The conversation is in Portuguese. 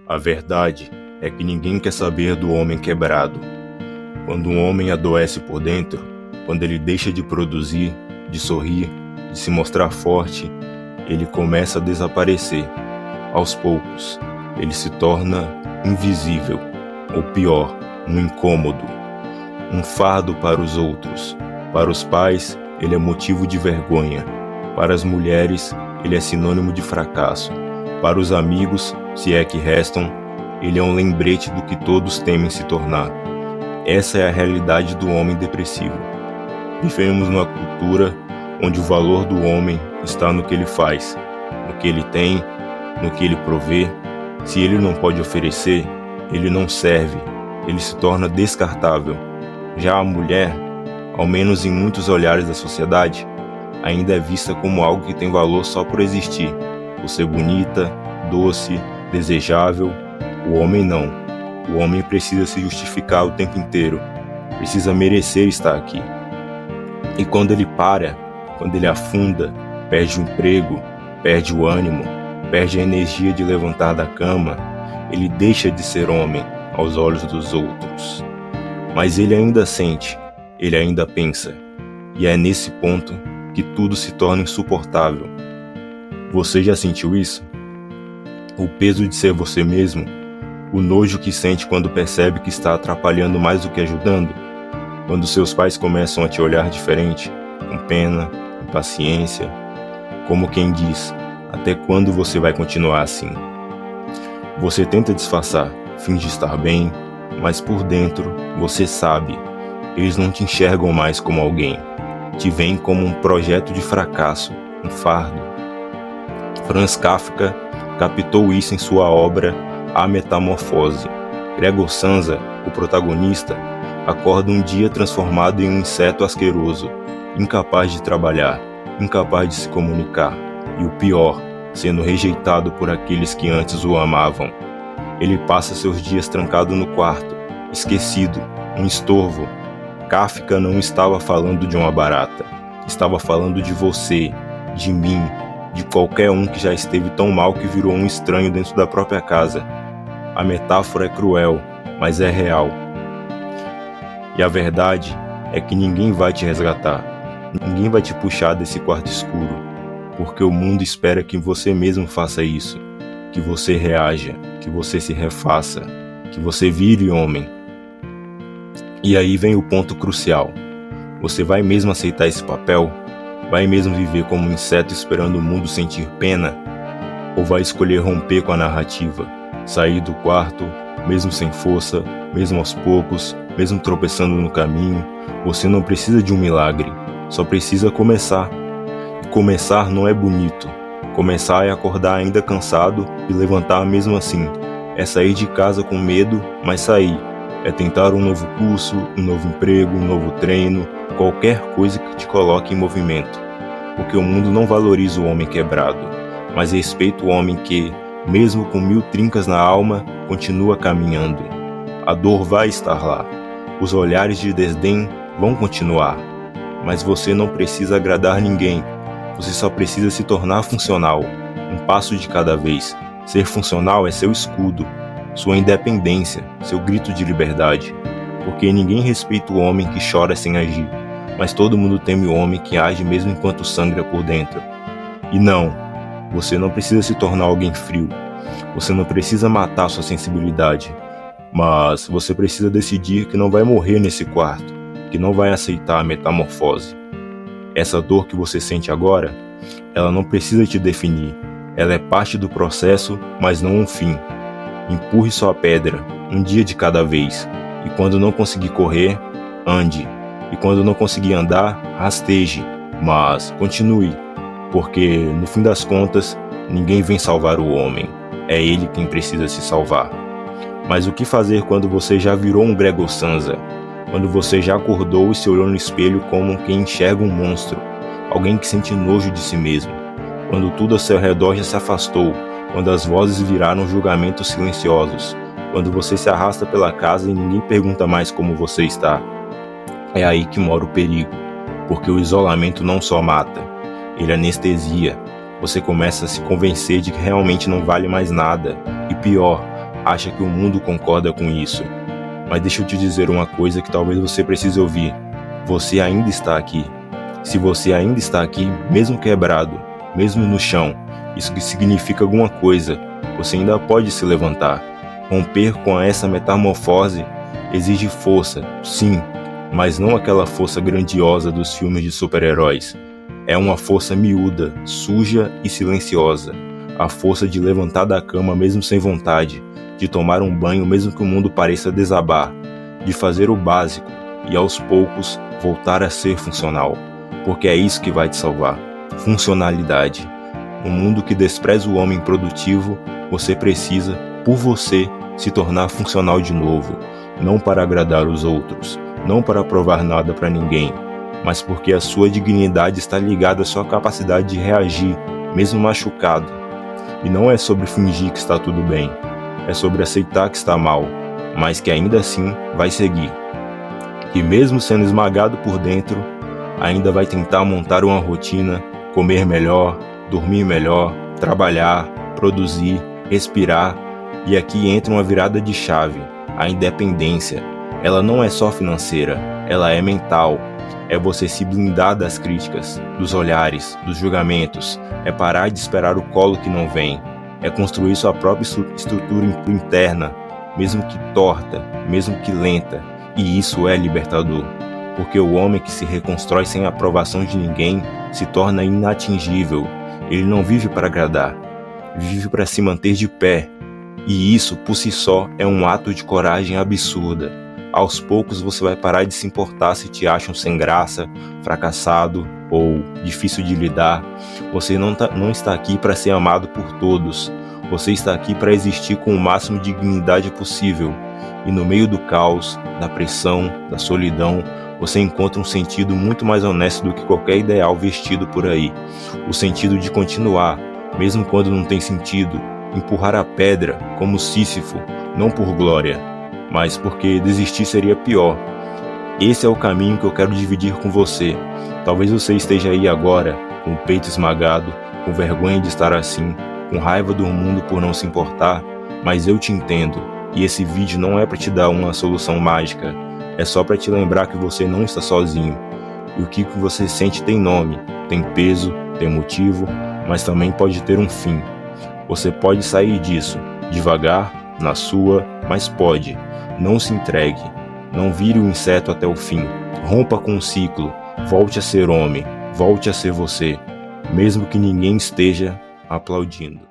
A verdade é que ninguém quer saber do homem quebrado. Quando um homem adoece por dentro, quando ele deixa de produzir, de sorrir, de se mostrar forte, ele começa a desaparecer. Aos poucos, ele se torna invisível, ou pior, um incômodo, um fardo para os outros. Para os pais, ele é motivo de vergonha. Para as mulheres, ele é sinônimo de fracasso. Para os amigos, se é que restam, ele é um lembrete do que todos temem se tornar. Essa é a realidade do homem depressivo. Vivemos numa cultura onde o valor do homem está no que ele faz, no que ele tem, no que ele provê. Se ele não pode oferecer, ele não serve, ele se torna descartável. Já a mulher, ao menos em muitos olhares da sociedade, ainda é vista como algo que tem valor só por existir, por ser bonita, doce, desejável. O homem não. O homem precisa se justificar o tempo inteiro, precisa merecer estar aqui. E quando ele para, quando ele afunda, perde o emprego, perde o ânimo, perde a energia de levantar da cama, ele deixa de ser homem aos olhos dos outros. Mas ele ainda sente, ele ainda pensa, e é nesse ponto que tudo se torna insuportável. Você já sentiu isso? O peso de ser você mesmo? O nojo que sente quando percebe que está atrapalhando mais do que ajudando? Quando seus pais começam a te olhar diferente, com pena, impaciência, como quem diz, até quando você vai continuar assim? Você tenta disfarçar, finge estar bem, mas por dentro você sabe, eles não te enxergam mais como alguém, te veem como um projeto de fracasso, um fardo. Franz Kafka captou isso em sua obra A Metamorfose. Gregor Samsa, o protagonista, acorda um dia transformado em um inseto asqueroso, incapaz de trabalhar, incapaz de se comunicar, e o pior, sendo rejeitado por aqueles que antes o amavam. Ele passa seus dias trancado no quarto, esquecido, um estorvo. Kafka não estava falando de uma barata, estava falando de você, de mim, de qualquer um que já esteve tão mal que virou um estranho dentro da própria casa. A metáfora é cruel, mas é real. E a verdade é que ninguém vai te resgatar, ninguém vai te puxar desse quarto escuro, porque o mundo espera que você mesmo faça isso, que você reaja, que você se refaça, que você vire homem. E aí vem o ponto crucial. Você vai mesmo aceitar esse papel? Vai mesmo viver como um inseto esperando o mundo sentir pena? Ou vai escolher romper com a narrativa? Sair do quarto, mesmo sem força, mesmo aos poucos, mesmo tropeçando no caminho? Você não precisa de um milagre, só precisa começar. E começar não é bonito. Começar é acordar ainda cansado e levantar mesmo assim. É sair de casa com medo, mas sair. É tentar um novo curso, um novo emprego, um novo treino, qualquer coisa que te coloque em movimento. Porque o mundo não valoriza o homem quebrado, mas respeita o homem que, mesmo com 1000 trincas na alma, continua caminhando. A dor vai estar lá, os olhares de desdém vão continuar, mas você não precisa agradar ninguém, você só precisa se tornar funcional, um passo de cada vez. Ser funcional é seu escudo, sua independência, seu grito de liberdade, porque ninguém respeita o homem que chora sem agir, mas todo mundo teme o homem que age mesmo enquanto sangra por dentro. E não, você não precisa se tornar alguém frio, você não precisa matar sua sensibilidade, mas você precisa decidir que não vai morrer nesse quarto, que não vai aceitar a metamorfose. Essa dor que você sente agora, ela não precisa te definir, ela é parte do processo, mas não um fim. Empurre sua pedra, um dia de cada vez, e quando não conseguir correr, ande, e quando não conseguir andar, rasteje, mas continue, porque no fim das contas, ninguém vem salvar o homem, é ele quem precisa se salvar. Mas o que fazer quando você já virou um Gregor Samsa? Quando você já acordou e se olhou no espelho como quem enxerga um monstro, alguém que sente nojo de si mesmo? Quando tudo ao seu redor já se afastou, quando as vozes viraram julgamentos silenciosos, quando você se arrasta pela casa e ninguém pergunta mais como você está. É aí que mora o perigo, porque o isolamento não só mata, ele anestesia. Você começa a se convencer de que realmente não vale mais nada, e pior, acha que o mundo concorda com isso. Mas deixa eu te dizer uma coisa que talvez você precise ouvir. Você ainda está aqui. Se você ainda está aqui, mesmo quebrado, mesmo no chão, isso que significa alguma coisa. Você ainda pode se levantar. Romper com essa metamorfose exige força, sim, mas não aquela força grandiosa dos filmes de super-heróis. É uma força miúda, suja e silenciosa. A força de levantar da cama mesmo sem vontade, de tomar um banho mesmo que o mundo pareça desabar, de fazer o básico e aos poucos voltar a ser funcional. Porque é isso que vai te salvar. Funcionalidade. No mundo que despreza o homem produtivo, você precisa, por você, se tornar funcional de novo. Não para agradar os outros, não para provar nada para ninguém, mas porque a sua dignidade está ligada à sua capacidade de reagir, mesmo machucado. E não é sobre fingir que está tudo bem, é sobre aceitar que está mal, mas que ainda assim vai seguir. E mesmo sendo esmagado por dentro, ainda vai tentar montar uma rotina, comer melhor, dormir melhor, trabalhar, produzir, respirar. E aqui entra uma virada de chave, a independência. Ela não é só financeira, ela é mental. É você se blindar das críticas, dos olhares, dos julgamentos. É parar de esperar o colo que não vem. É construir sua própria estrutura interna, mesmo que torta, mesmo que lenta. E isso é libertador. Porque o homem que se reconstrói sem a aprovação de ninguém se torna inatingível. Ele não vive para agradar, vive para se manter de pé. E isso, por si só, é um ato de coragem absurda. Aos poucos você vai parar de se importar se te acham sem graça, fracassado ou difícil de lidar. Você não está aqui para ser amado por todos. Você está aqui para existir com o máximo de dignidade possível. E no meio do caos, da pressão, da solidão, você encontra um sentido muito mais honesto do que qualquer ideal vestido por aí. O sentido de continuar, mesmo quando não tem sentido. Empurrar a pedra, como Sísifo, não por glória, mas porque desistir seria pior. Esse é o caminho que eu quero dividir com você. Talvez você esteja aí agora, com o peito esmagado, com vergonha de estar assim, com raiva do mundo por não se importar, mas eu te entendo. E esse vídeo não é para te dar uma solução mágica, é só para te lembrar que você não está sozinho. E o que você sente tem nome, tem peso, tem motivo, mas também pode ter um fim. Você pode sair disso, devagar, na sua, mas pode. Não se entregue, não vire o inseto até o fim. Rompa com o ciclo, volte a ser homem, volte a ser você, mesmo que ninguém esteja aplaudindo.